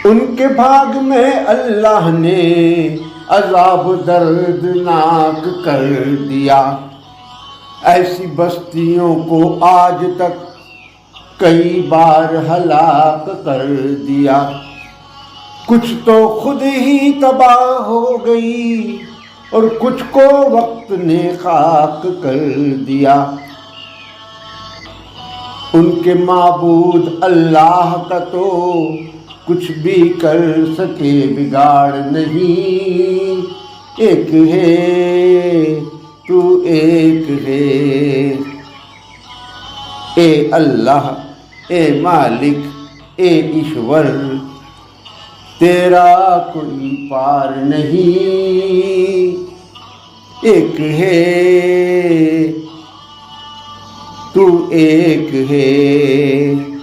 ان کے بھاگ میں اللہ نے عذاب دردناک کر دیا، ایسی بستیوں کو آج تک کئی بار ہلاک کر دیا۔ کچھ تو خود ہی تباہ ہو گئی اور کچھ کو وقت نے خاک کر دیا۔ ان کے معبود اللہ کا تو کچھ بھی کر سکے بگاڑ نہیں، ایک ہے تو ایک ہے، اے اللہ اے مالک اے ایشور، تیرا کوئی پار نہیں، ایک ہے تو ایک ہے۔